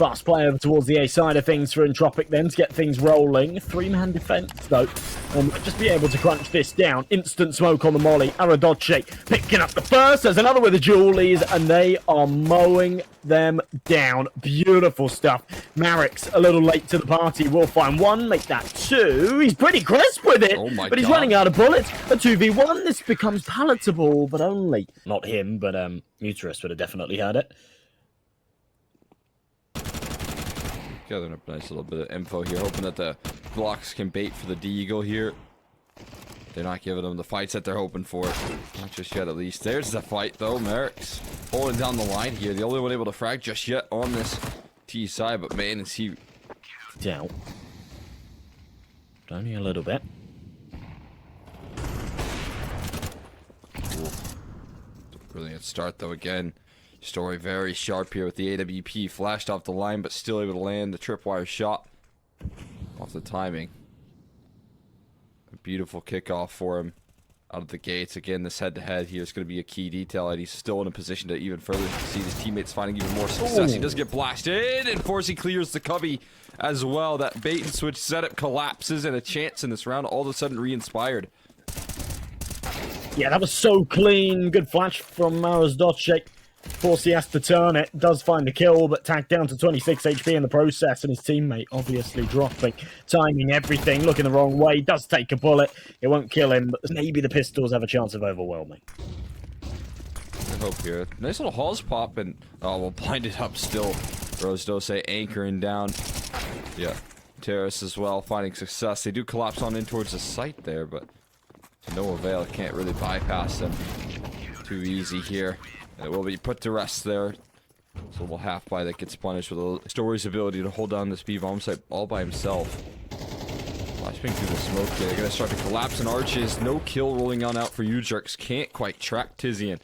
Fast play over towards the A side of things for Entropiq then to get things rolling. Three-man defense, though. Might just be able to crunch this down. Instant smoke on the molly. Aradoche picking up the first. There's another with the Julies, and they are mowing them down. Beautiful stuff. Marix, a little late to the party. Will find one, make that two. He's pretty crisp with it, but he's running out of bullets. A 2v1, this becomes palatable, but only. Not him, but Muterus would have definitely had it. Gathering up a nice little bit of info here, hoping that the blocks can bait for the D-Eagle here. They're not giving them the fights that they're hoping for. Not just yet, at least. There's the fight, though. Marix holding down the line here. The only one able to frag just yet on this T side, but man, is he down. Only a little bit. Cool. Brilliant start, though, again. Story very sharp here with the AWP flashed off the line, but still able to land the tripwire shot off the timing. A beautiful kickoff for him out of the gates. Again, this head-to-head here is going to be a key detail, and he's still in a position to even further see his teammates finding even more success. He does get blasted, and Forsey clears the cubby as well. That bait and switch setup collapses, and a chance in this round all of a sudden re-inspired. Yeah, that was so clean. Good flash from Aradoche. Forsey has to turn it, does find the kill, but tagged down to 26 HP in the process, and his teammate obviously dropping. Timing everything, looking the wrong way, does take a bullet. It won't kill him, but maybe the pistols have a chance of overwhelming. I hope here. Nice little halls pop, and oh, well, blinded up still. Rosedose anchoring down. Yeah, Terrace as well, finding success. They do collapse on in towards the site there, but to no avail. Can't really bypass them too easy here. It will be put to rest there. It's a little half-by that gets punished with Story's ability to hold down this B-bomb site all by himself. Flashbang through the smoke here. They're going to start to collapse in arches. No kill rolling on out for Ujerks. Can't quite track Tizian.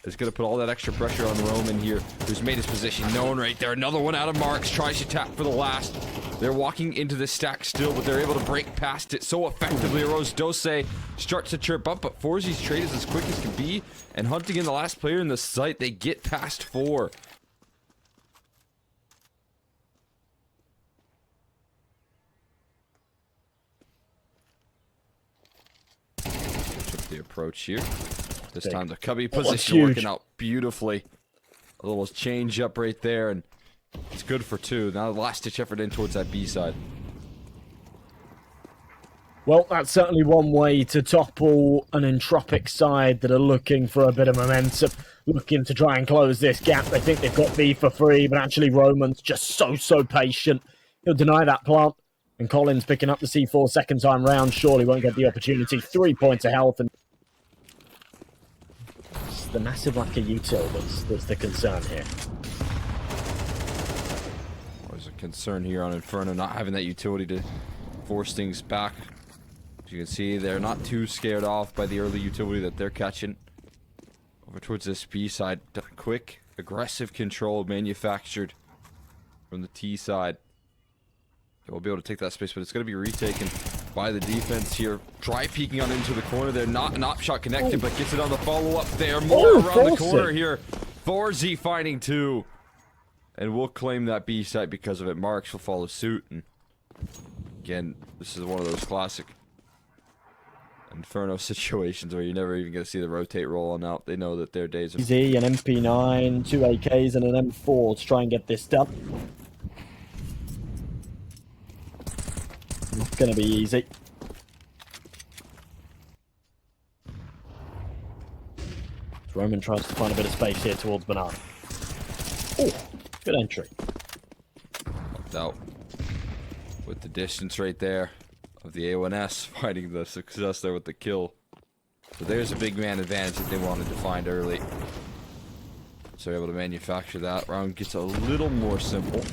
It's going to put all that extra pressure on Roman here, who's made his position known right there. Another one out of Marks. Tries to tap for the last. They're walking into the stack still, but they're able to break past it so effectively. Rosedose starts to chirp up, but Forsey's trade is as quick as can be. And hunting in the last player in the site, they get past 4. The approach here. This time the cubby position working out beautifully. A little change up right there, and it's good for 2. Now the last ditch effort in towards that B side. Well, that's certainly one way to topple an Entropiq side that are looking for a bit of momentum, looking to try and close this gap. They think they've got B for free, but actually Roman's just so patient. He'll deny that plant, and Collins picking up the C4 second time round surely won't get the opportunity. 3 points of health, and it's the massive lack of util that's the concern here. There's a concern here on Inferno not having that utility to force things back. As you can see, they're not too scared off by the early utility that they're catching. Over towards this B side. Quick, aggressive control manufactured from the T side. We'll be able to take that space, but it's going to be retaken by the defense here. Try peeking on into the corner there. Not an op shot connected, but gets it on the follow-up there. More around the corner here. Forsey finding 2. And we'll claim that B site because of it. Marks will follow suit. And again, this is one of those classic Inferno situations where you're never even going to see the rotate rolling out. They know that their days are easy. An MP9, 2 AKs, and an M4 to try and get this done. Not going to be easy. Roman tries to find a bit of space here towards Banana. Oh, good entry. Locked out with the distance right there of the A1S, finding the success there with the kill. So there's a big man advantage that they wanted to find early. So they're able to manufacture that. Round gets a little more simple.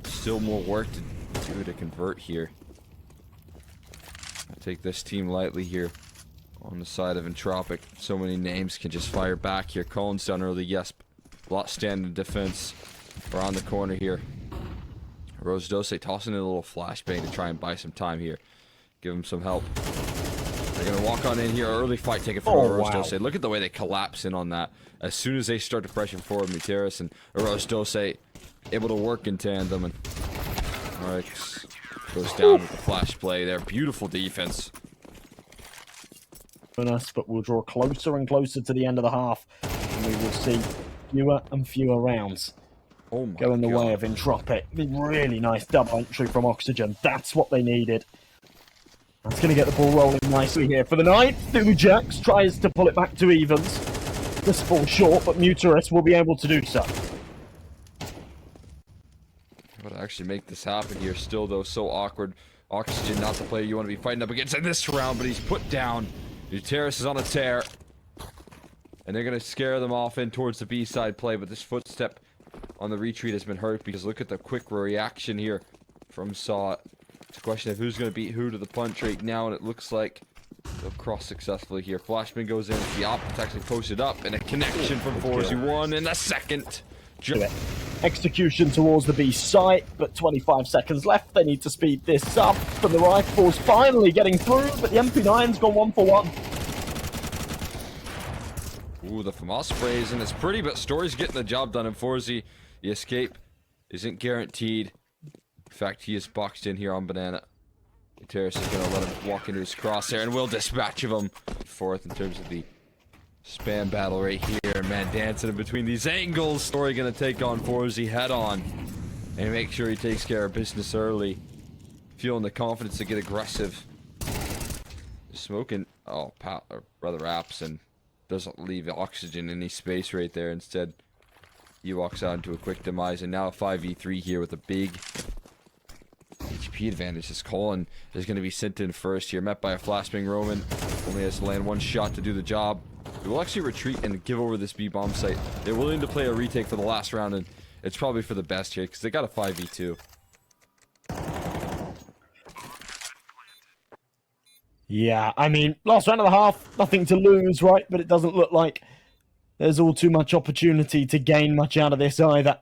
Still more work to do to convert here. I take this team lightly here on the side of Entropiq. So many names can just fire back here. Collins down early, yes. Lot standing defense around the corner here. Rosedose tossing in a little flashbang to try and buy some time here. Give him some help. They're going to walk on in here. Early fight taken from Arrozdose. Look at the way they collapse in on that. As soon as they start to pressure forward, Muteris and Arrozdose able to work in tandem. And Rex goes down with the flash play there. Beautiful defense. But we'll draw closer and closer to the end of the half. And we will see fewer and fewer rounds go in the way of Entropiq. Really nice double entry from Oxygen. That's what they needed. That's going to get the ball rolling nicely here for the night. Jax tries to pull it back to evens. This falls short, but Muteris will be able to do so. Able to actually make this happen here still, though. So awkward. Oxygen, not the player you want to be fighting up against in this round, but he's put down. Muteris is on a tear. And they're going to scare them off in towards the B-side play, but this footstep on the retreat has been hurt because look at the quick reaction here from Saw. It's a question of who's going to beat who to the punch right now, and it looks like they'll cross successfully here. Flashman goes in, the optics actually posted up, and a connection from 4Z1 in the second. Execution towards the B site, but 25 seconds left. They need to speed this up. And the rifles finally getting through, but the MP9's gone 1 for 1. Ooh, the FAMAS sprays, and it's pretty, but Story's getting the job done in 4Z. The escape isn't guaranteed. In fact, he is boxed in here on Banana. Terrace is going to let him walk into his crosshair, and will dispatch of him. Fourth in terms of the spam battle right here. Man dancing in between these angles. Story going to take on 4Z head on. And make sure he takes care of business early. Feeling the confidence to get aggressive. Smoking, or rather apps, and doesn't leave Oxygen any space right there. Instead, he walks out into a quick demise, and now a 5v3 here with a big HP advantage. This Colin is going to be sent in first here, met by a flashbang Roman. Only has to land one shot to do the job. We will actually retreat and give over this B-bomb site. They're willing to play a retake for the last round, and it's probably for the best here, because they got a 5v2. Yeah, I mean, last round of the half, nothing to lose, right? But it doesn't look like there's all too much opportunity to gain much out of this either.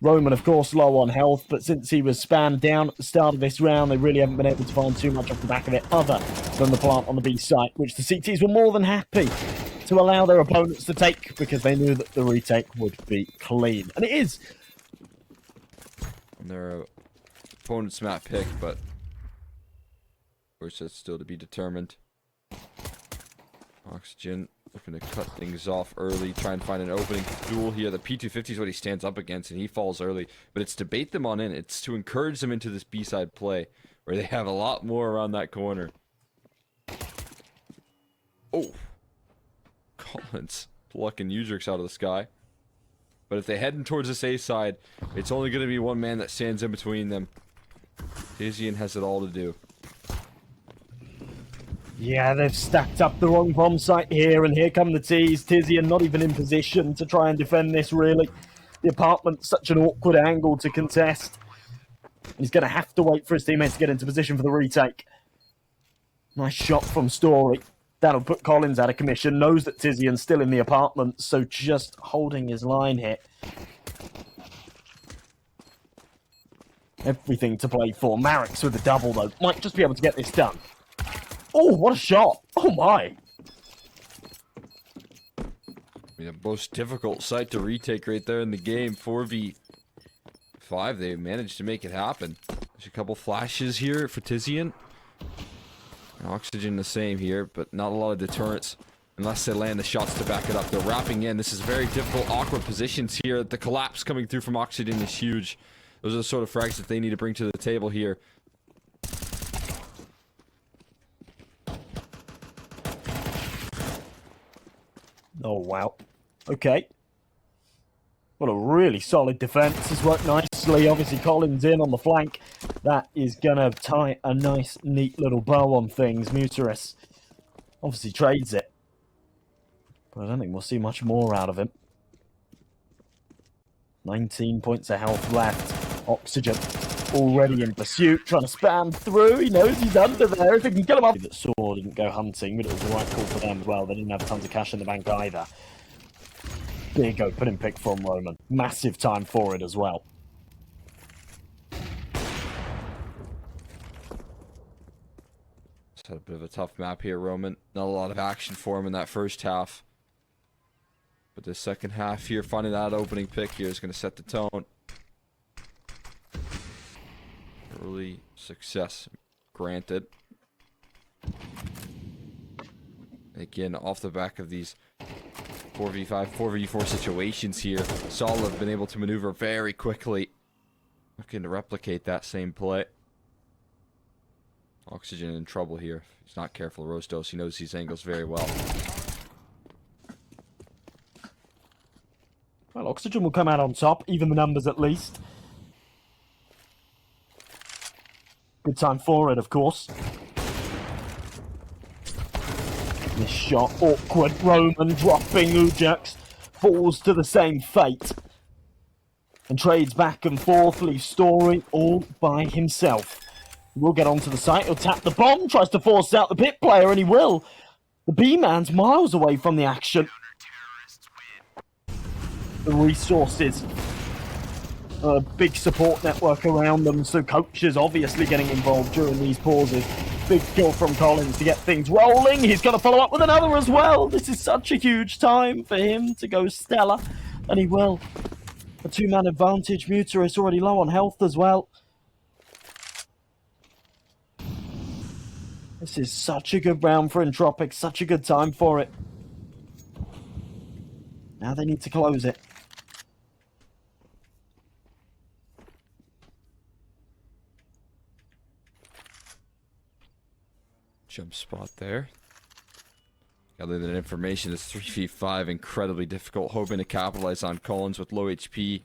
Roman, of course, low on health, but since he was spammed down at the start of this round, they really haven't been able to find too much off the back of it other than the plant on the B site, which the CTs were more than happy to allow their opponents to take because they knew that the retake would be clean. And it is. And their opponent's map pick, but of course that's still to be determined. Oxygen looking to cut things off early, try and find an opening duel here. The P250 is what he stands up against, and he falls early. But it's to bait them on in. It's to encourage them into this B-side play, where they have a lot more around that corner. Oh. Collins plucking Udrix out of the sky. But if they head in towards this A side, it's only going to be one man that stands in between them. Tizian has it all to do. Yeah, they've stacked up the wrong bomb site here, and here come the T's. Tizian not even in position to try and defend this, really. The apartment's such an awkward angle to contest. He's going to have to wait for his teammates to get into position for the retake. Nice shot from Story. That'll put Collins out of commission. Knows that Tizian's still in the apartment, so just holding his line here. Everything to play for. Marix with the double, though. Might just be able to get this done. Oh, what a shot! Oh my! I mean, the most difficult site to retake right there in the game. 4v5, they managed to make it happen. There's a couple flashes here for Tizian. Oxygen the same here, but not a lot of deterrence unless they land the shots to back it up. They're wrapping in. This is very difficult, awkward positions here. The collapse coming through from Oxygen is huge. Those are the sort of frags that they need to bring to the table here. Oh, wow. Okay. What a really solid defense. Has worked nicely. Obviously, Collins in on the flank. That is going to tie a nice, neat little bow on things. Muteris obviously trades it. But I don't think we'll see much more out of him. 19 points of health left. Oxygen already in pursuit, trying to spam through. He knows he's under there. If he can get him up. That Saw didn't go hunting, but it was the right call for them as well. They didn't have tons of cash in the bank either. Big opening pick from Roman. Massive time for it as well. had a bit of a tough map here, Roman. Not a lot of action for him in that first half. But the second half here, finding that opening pick here is going to set the tone. Early success granted. Again, off the back of these 4v5, 4v4 situations here, Solid have been able to maneuver very quickly. Looking to replicate that same play. Oxygen in trouble here. He's not careful. Rostos, he knows these angles very well. Well, Oxygen will come out on top, even the numbers at least. Good time for it, of course. This shot, awkward. Roman dropping. Ujax falls to the same fate. And trades back and forth, leaves Story all by himself. He will get onto the site, he'll tap the bomb, tries to force out the pit player, and he will. The B-man's miles away from the action. The resources. A big support network around them, so coaches obviously getting involved during these pauses. Big kill from Collins to get things rolling. He's going to follow up with another as well. This is such a huge time for him to go stellar, and he will. A two-man advantage. Muterus already low on health as well. This is such a good round for Entropiq. Such a good time for it. Now they need to close it. Jump spot there. Gathering that information is 3v5, incredibly difficult. Hoping to capitalize on Collins with low HP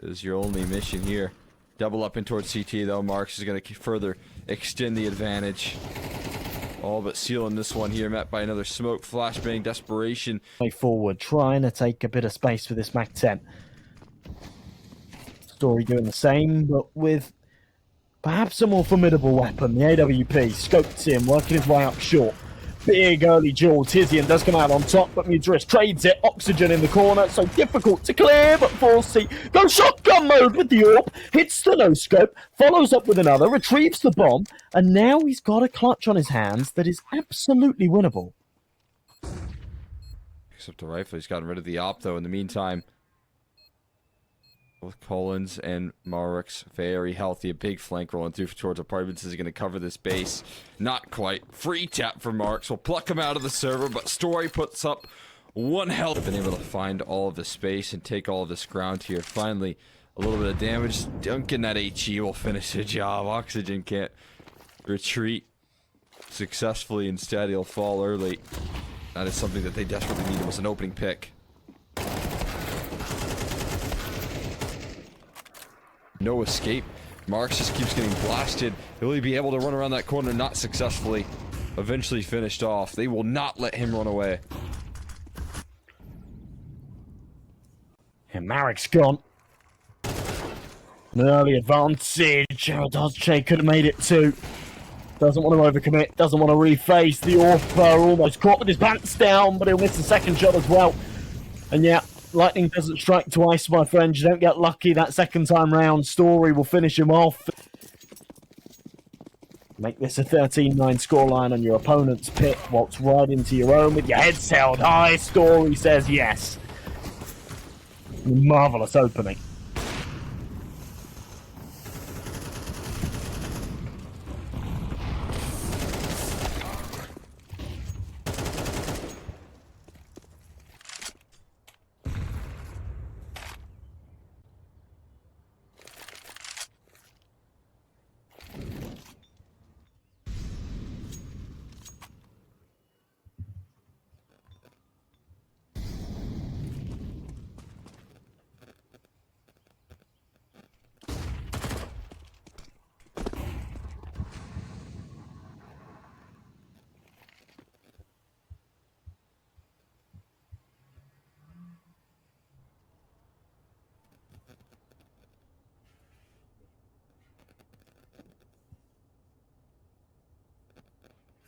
is your only mission here. Double up in towards CT though. Marks is going to further extend the advantage. All but sealing this one here, met by another smoke, flashbang, desperation. Way forward, trying to take a bit of space for this Mac 10. Story doing the same, but with perhaps a more formidable weapon. The AWP scopes him, working his way up short. Big early duel. Tizian does come out on top, but Muterus trades it. Oxygen in the corner, so difficult to clear, but 4C goes shotgun mode with the AWP, hits the no-scope, follows up with another, retrieves the bomb, and now he's got a clutch on his hands that is absolutely winnable. Picks up the rifle. He's gotten rid of the AWP, though, in the meantime. Both Collins and Marix very healthy. A big flank rolling through towards apartments is going to cover this base. Not quite. Free tap for Marix. Will pluck him out of the server, but Story puts up one health. Been able to find all of the space and take all of this ground here. Finally, a little bit of damage. Duncan that HE will finish the job. Oxygen can't retreat successfully. Instead, he'll fall early. That is something that they desperately needed. Was an opening pick. No escape. Marks just keeps getting blasted. Will he be able to run around that corner? Not successfully. Eventually finished off. They will not let him run away. And Marek's gone. An early advantage. Aradodche could have made it too. Doesn't want to overcommit. Doesn't want to reface. The Orpha almost caught with his pants down, but he'll miss the second shot as well. And yeah, lightning doesn't strike twice, my friend. You don't get lucky that second time round. Story will finish him off. Make this a 13-9 scoreline on your opponent's pit. Waltz right into your own with your heads held high. Story says yes. Marvellous opening.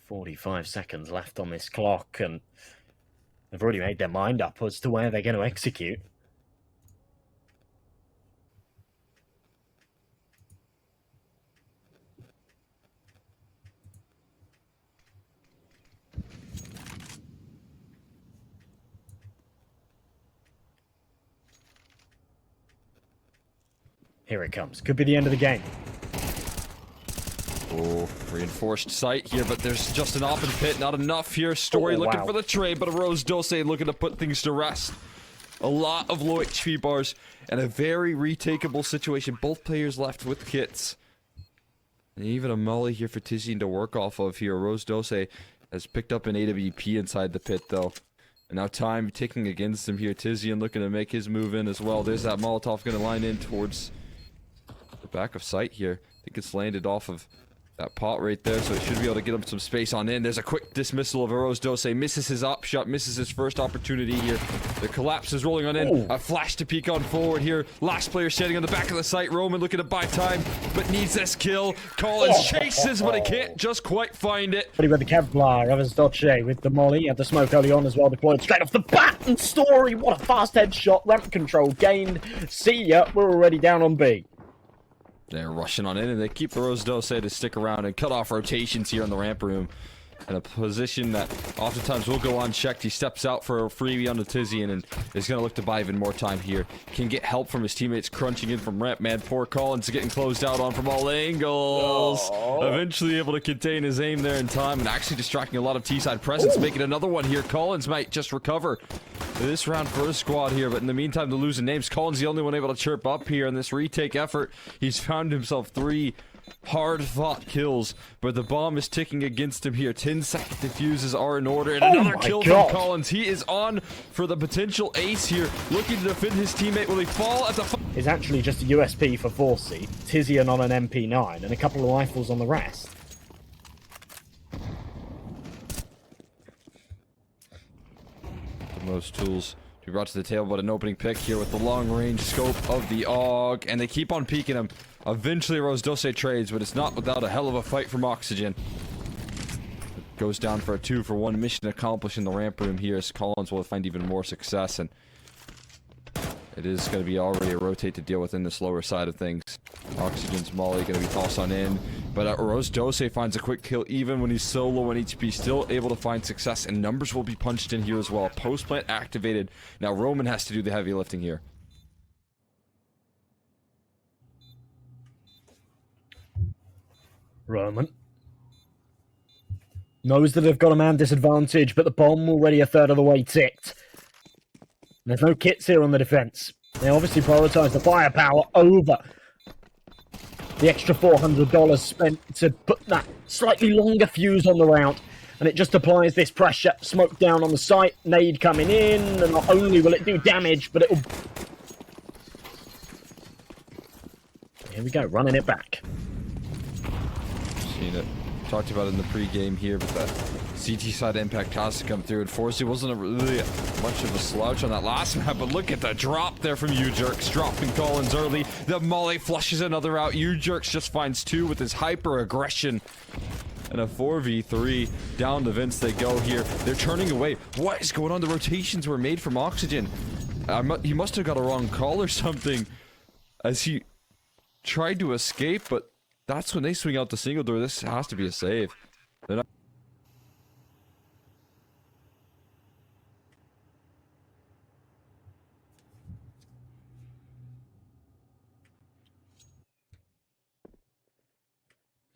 "45 seconds left on this clock, and they've already made their mind up as to where they're going to execute. Here it comes. Could be the end of the game. Oh, reinforced sight here, but there's just an open pit. Not enough here. Story looking for the trade, but a Rose Dose looking to put things to rest. A lot of low HP bars and a very retakeable situation. Both players left with kits. And even a molly here for Tizian to work off of here. Rose Dose has picked up an AWP inside the pit, though. And now time ticking against him here. Tizian looking to make his move in as well. There's that Molotov going to line in towards the back of sight here. I think it's landed off of that pot right there, so it should be able to get him some space on in. There's a quick dismissal of Rose Dose. Misses his op shot, misses his first opportunity here. The collapse is rolling on in. Ooh. A flash to peek on forward here. Last player standing on the back of the site. Roman looking to buy time, but needs this kill. Collins chases, but he can't just quite find it. With the Kevlar, Evans Dodge with the molly. Had the smoke early on as well, deployed straight off the bat. And Story, what a fast headshot. Ramp control gained. See ya, we're already down on B. They're rushing on in, and they keep the Rose Dose to stick around and cut off rotations here in the ramp room. In a position that oftentimes will go unchecked. He steps out for a freebie on the Tizian and is going to look to buy even more time here. Can get help from his teammates crunching in from ramp. Man, poor Collins getting closed out on from all angles. Oh. Eventually able to contain his aim there in time and actually distracting a lot of T-side presence. Ooh. Making another one here. Collins might just recover this round for the squad here, but in the meantime, the losing names. Collins the only one able to chirp up here in this retake effort. He's found himself 3 hard-fought kills, but the bomb is ticking against him here. 10-second diffuses are in order, and another kill from Collins. He is on for the potential ace here, looking to defend his teammate. Will he fall at the... Is actually just a USP for 4C, Tizian on an MP9, and a couple of rifles on the rest. Most tools to be brought to the table, but an opening pick here with the long-range scope of the AUG, and they keep on peeking him. Eventually, Rose Dose trades, but it's not without a hell of a fight from Oxygen. Goes down for a 2-for-1 mission accomplished in the ramp room here, as Collins will find even more success, and it is going to be already a rotate to deal with in the slower side of things. Oxygen's molly going to be tossed on in, but Rose Dose finds a quick kill even when he's so low on HP, still able to find success, and numbers will be punched in here as well. Post plant activated. Now Roman has to do the heavy lifting here. Roman knows that they've got a man disadvantage, but the bomb already a third of the way ticked. There's no kits here on the defense. They obviously prioritize the firepower over the extra $400 spent to put that slightly longer fuse on the round, and it just applies this pressure. Smoke down on the site, nade coming in, and not only will it do damage, but it'll... Here we go, running it back. Seen it. Talked about it in the pre-game here, but that CT side impact has to come through. And Forsey wasn't really much of a slouch on that last map, but look at the drop there from U-Jerks, dropping Collins early. The molly flushes another out. U-Jerks just finds 2 with his hyper aggression. And a 4v3 down the vents they go here. They're turning away. What is going on? The rotations were made from Oxygen. He must have got a wrong call or something as he tried to escape, but that's when they swing out the single door. This has to be a save. They're not...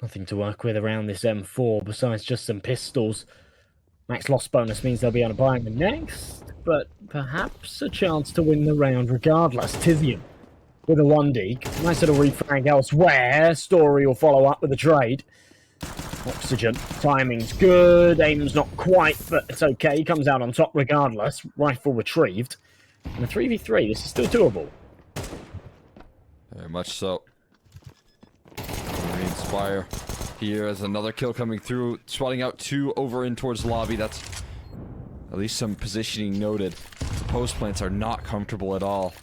Nothing to work with around this M4 besides just some pistols. Max loss bonus means they'll be on a buying the next, but perhaps a chance to win the round regardless. Tizian with a 1D. Nice little refrag elsewhere. Story will follow up with a trade. Oxygen. Timing's good. Aim's not quite, but it's okay. He comes out on top regardless. Rifle retrieved. And a 3v3. This is still doable. Very much so. Re-inspire here as another kill coming through. Swatting out 2 over in towards lobby. That's at least some positioning noted. The post plants are not comfortable at all.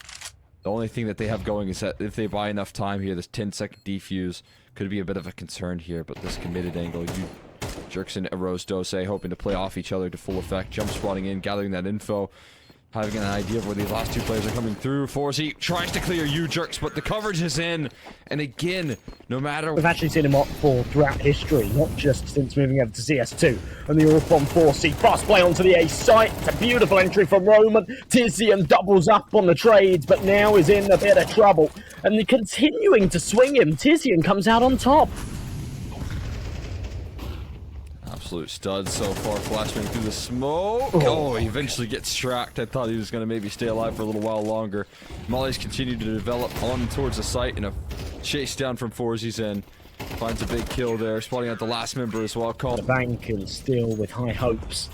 The only thing that they have going is that if they buy enough time here, this 10-second defuse could be a bit of a concern here, but this committed angle, U-Jerks and Rose Dose hoping to play off each other to full effect. Jump spotting in, gathering that info. having an idea of where these last two players are coming through. Forsey tries to clear U-Jerks, but the coverage is in. And again, no matter... We've actually seen him opt for throughout history, not just since moving over to CS2. And the AWP on Forsey. Fast play onto the A site. It's a beautiful entry from Roman. Tizian doubles up on the trades, but now is in a bit of trouble. And they're continuing to swing him. Tizian comes out on top. Absolute stud so far, flashing through the smoke. Oh, he eventually gets tracked. I thought he was going to maybe stay alive for a little while longer. Molly's continued to develop on towards the site, and a chase down from Forsey's in. Finds a big kill there, spotting out the last member as well. The bank and still with high hopes.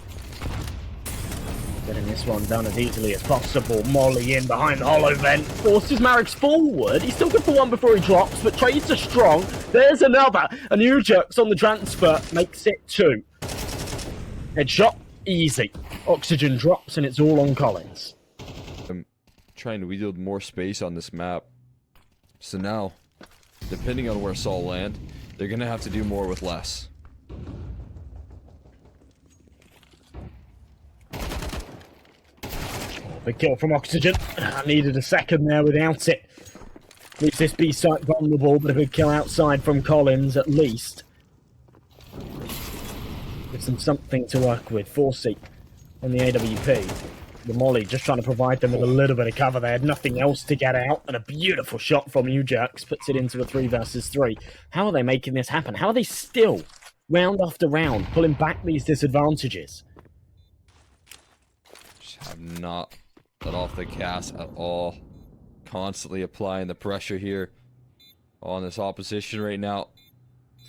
Getting this one done as easily as possible. Molly in behind the hollow vent. Forces Marix forward. He's still good for one before he drops, but trades are strong. There's another. And U-Jerks on the transfer makes it 2. Headshot, easy. Oxygen drops and it's all on Collins. I'm trying to wield more space on this map. So now, depending on where Saul land, they're going to have to do more with less. Big kill from Oxygen. I needed a second there without it. Leaves this B site vulnerable, but a big kill outside from Collins at least. Gives them something to work with. Forsey on the AWP. The Molly just trying to provide them with a little bit of cover. They had nothing else to get out, and a beautiful shot from U-Jerks puts it into a 3 versus 3. How are they making this happen? How are they still, round after round, pulling back these disadvantages? Just have not let off the gas at all. Constantly applying the pressure here on this opposition right now.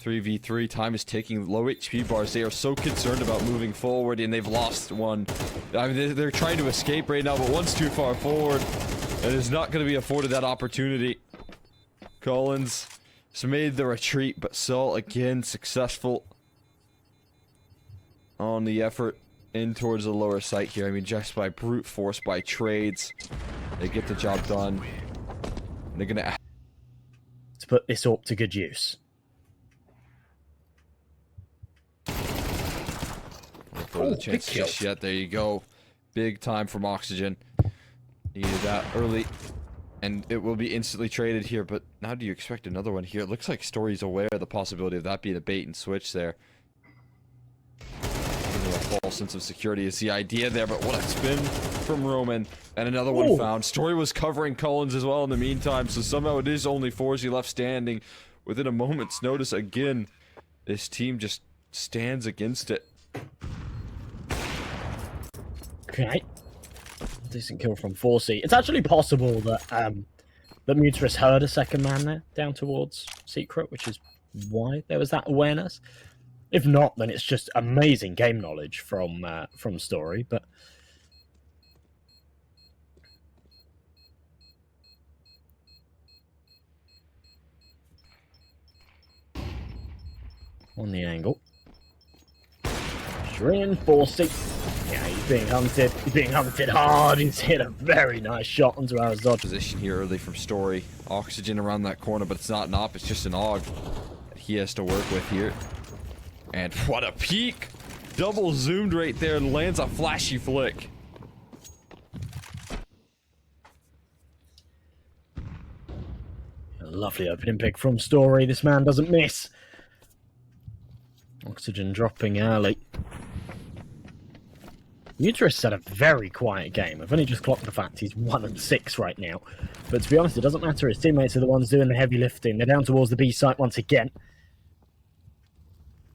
3v3, time is ticking, low HP bars. They are so concerned about moving forward, and they've lost one. I mean, they're trying to escape right now, but one's too far forward, and is not going to be afforded that opportunity. Collins has made the retreat, but Saul again successful on the effort in towards the lower site here. I mean, just by brute force, by trades, they get the job done. And they're gonna to put this AWP to good use. For the chance just yet. There you go. Big time from Oxygen. Needed that early, and it will be instantly traded here. But now, do you expect another one here? It looks like Story's aware of the possibility of that being a bait and switch there. A false sense of security is the idea there, but what a spin from Roman, and another one found. Story was covering Collins as well in the meantime, so somehow it is only Forsey left standing. Within a moment's notice, again, this team just stands against it. Okay, decent kill from Forsey. It's actually possible that that Muterus heard a second man there down towards Secret, which is why there was that awareness. If not, then it's just amazing game knowledge from Story. But on the angle, Shrin Forsey. Yeah, he's being hunted. He's being hunted hard. He's hit a very nice shot onto our dodge Position here early from Story. Oxygen around that corner, but it's not an op. It's just an AUG that he has to work with here. And what a peek! Double zoomed right there and lands a flashy flick. A lovely opening pick from Story. This man doesn't miss. Oxygen dropping early. Muterus had a very quiet game. I've only just clocked the fact he's 1-6 right now. But to be honest, it doesn't matter. His teammates are the ones doing the heavy lifting. They're down towards the B site once again.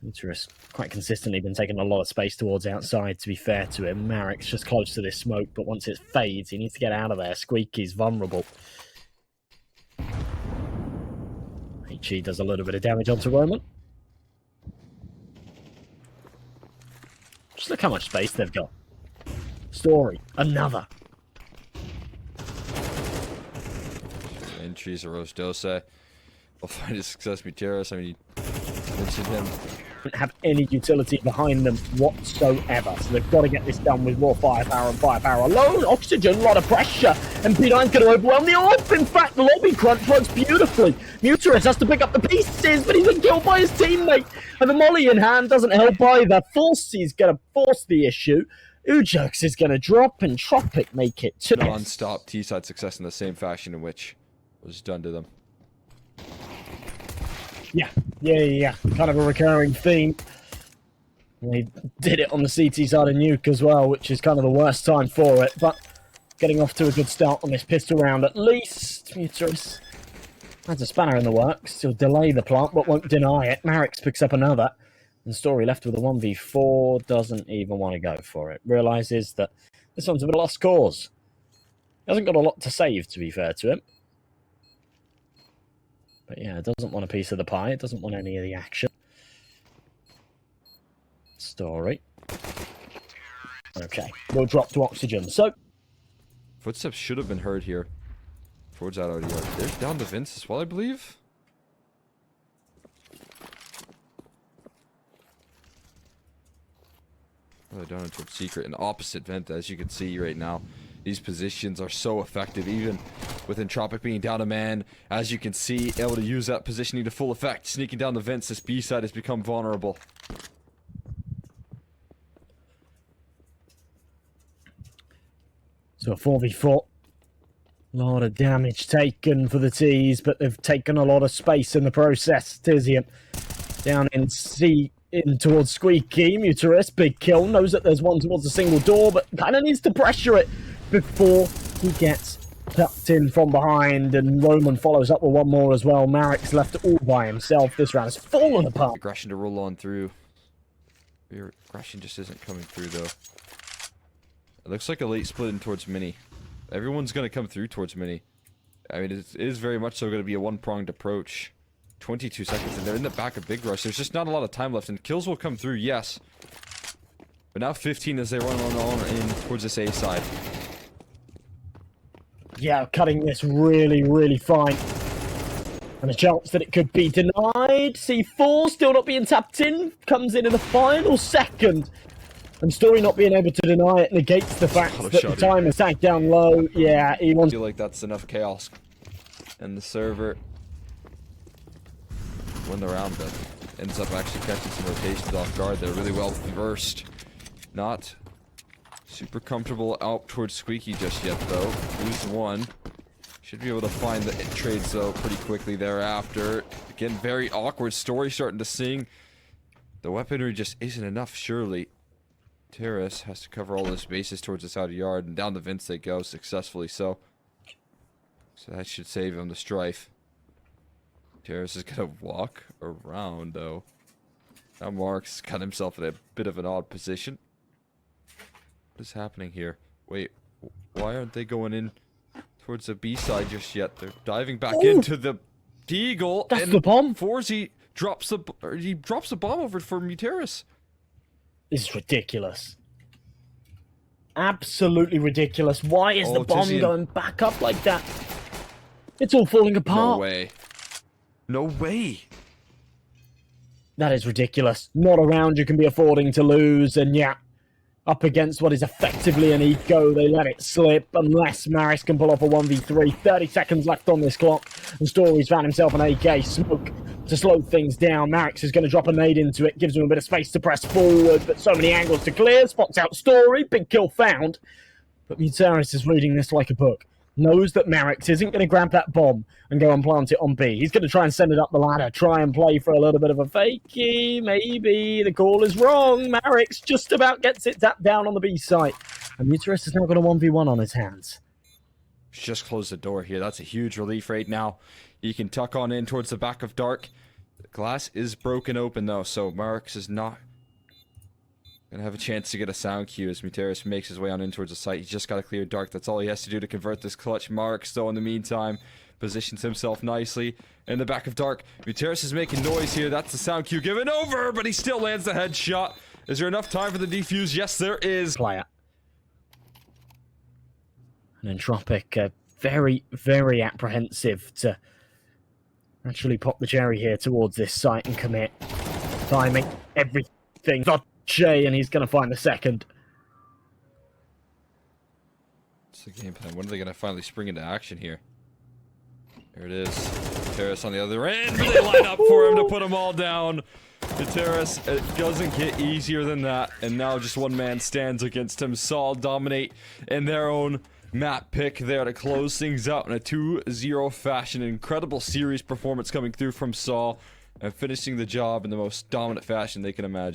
Muterus quite consistently been taking a lot of space towards outside, to be fair to him. Marix just close to this smoke, but once it fades, he needs to get out of there. Squeaky's vulnerable. HE does a little bit of damage onto Roman. Just look how much space they've got. Story, another. Entries of Rosdose. Will find his success Muterus. I mean, you mentioned him. Don't have any utility behind them whatsoever, so they've got to get this done with more firepower and firepower alone. Oxygen, a lot of pressure, and P9's going to overwhelm the AWP. In fact, the lobby crunch works beautifully. Muterus has to pick up the pieces, but he's been killed by his teammate, and the molly in hand doesn't help either. Forsey's going to force the issue, Ujux is going to drop, and Entropiq make it 2. Non-stop T-side success in the same fashion in which was done to them. Yeah. Kind of a recurring theme. They did it on the CT side of Nuke as well, which is kind of the worst time for it, but getting off to a good start on this pistol round at least. Muterus has a spanner in the works. He'll delay the plant, but won't deny it. Marix picks up another. And Story left with a 1v4, doesn't even want to go for it. Realises that this one's a bit of a lost cause. He hasn't got a lot to save, to be fair to him. But yeah, doesn't want a piece of the pie. It doesn't want any of the action. Story. Okay, we'll drop to oxygen. So, Footsteps should have been heard here. Towards that audio. There's down to Vince as well, I believe. Oh, down into secret and opposite vent, as you can see right now. These positions are so effective, even with Entropiq being down a man. As you can see, able to use that positioning to full effect. Sneaking down the vents, this B side has become vulnerable. So a 4v4. A lot of damage taken for the T's, but they've taken a lot of space in the process. Tizian down in C, in towards Squeaky. Muterus, big kill. Knows that there's one towards a single door, but kind of needs to pressure it before he gets tucked in from behind. And Roman follows up with one more as well. Marix left all by himself. This round has fallen apart. Aggression to roll on through. Your aggression just isn't coming through, though. It looks like a late split in towards Mini. Everyone's going to come through towards Mini. I mean, it is very much so going to be a one-pronged approach. 22 seconds, and they're in the back of Big Rush. There's just not a lot of time left, and kills will come through, yes. But now 15 as they run on in towards this A side. Yeah, cutting this really, really fine. And a chance that it could be denied. C4 still not being tapped in. Comes in the final second. And Story not being able to deny it negates the fact that the time is tagged down low. Yeah, he wants... I feel like that's enough chaos. And the server win the round, but ends up actually catching some rotations off guard. They're really well versed. Not super comfortable out towards Squeaky just yet, though. Lose one. Should be able to find the trades, though, pretty quickly thereafter. Again, very awkward. Story starting to sing. The weaponry just isn't enough, surely. Terrace has to cover all his bases towards this outer yard, and down the vents they go, successfully so. So that should save him the strife. Terrace is gonna walk around, though. Now Mark's got himself in a bit of an odd position. What is happening here? Wait, why aren't they going in towards the B side just yet? They're diving back into the Deagle. That's the bomb. Forzy drops the bomb over for Muteris. This is ridiculous. Absolutely ridiculous. Why is the bomb going back up like that? It's all falling apart. No way. No way. That is ridiculous. Not a round you can be affording to lose, and yeah, up against what is effectively an eco, they let it slip unless Maris can pull off a 1v3. 30 seconds left on this clock, and Story's found himself an AK smoke to slow things down. Marix is going to drop a nade into it, gives him a bit of space to press forward, but so many angles to clear, spots out Story, big kill found. But Muteris is reading this like a book. Knows that Marix isn't going to grab that bomb and go and plant it on B. He's going to try and send it up the ladder, try and play for a little bit of a fakey. Maybe the call is wrong. Marix just about gets it tapped down on the B site. And Muteris has now got a 1v1 on his hands. Just close the door here. That's a huge relief right now. He can tuck on in towards the back of Dark. The glass is broken open, though, so Marix is not going to have a chance to get a sound cue as Muteris makes his way on in towards the site. He's just got to clear Dark. That's all he has to do to convert this clutch. Marix, though, in the meantime, positions himself nicely in the back of Dark. Muteris is making noise here. That's the sound cue given over, but he still lands the headshot. Is there enough time for the defuse? Yes, there is. Player. And Entropiq, very, very apprehensive to actually pop the cherry here towards this site and commit. Timing, everything. Jay, and he's going to find the second. What's the game plan? When are they going to finally spring into action here? There it is. Terrace on the other end. They line up for him to put them all down. The terrorist, it doesn't get easier than that, and now just one man stands against him. Saul dominate in their own map pick there to close things out in a 2-0 fashion. Incredible series performance coming through from Saul, and finishing the job in the most dominant fashion they can imagine.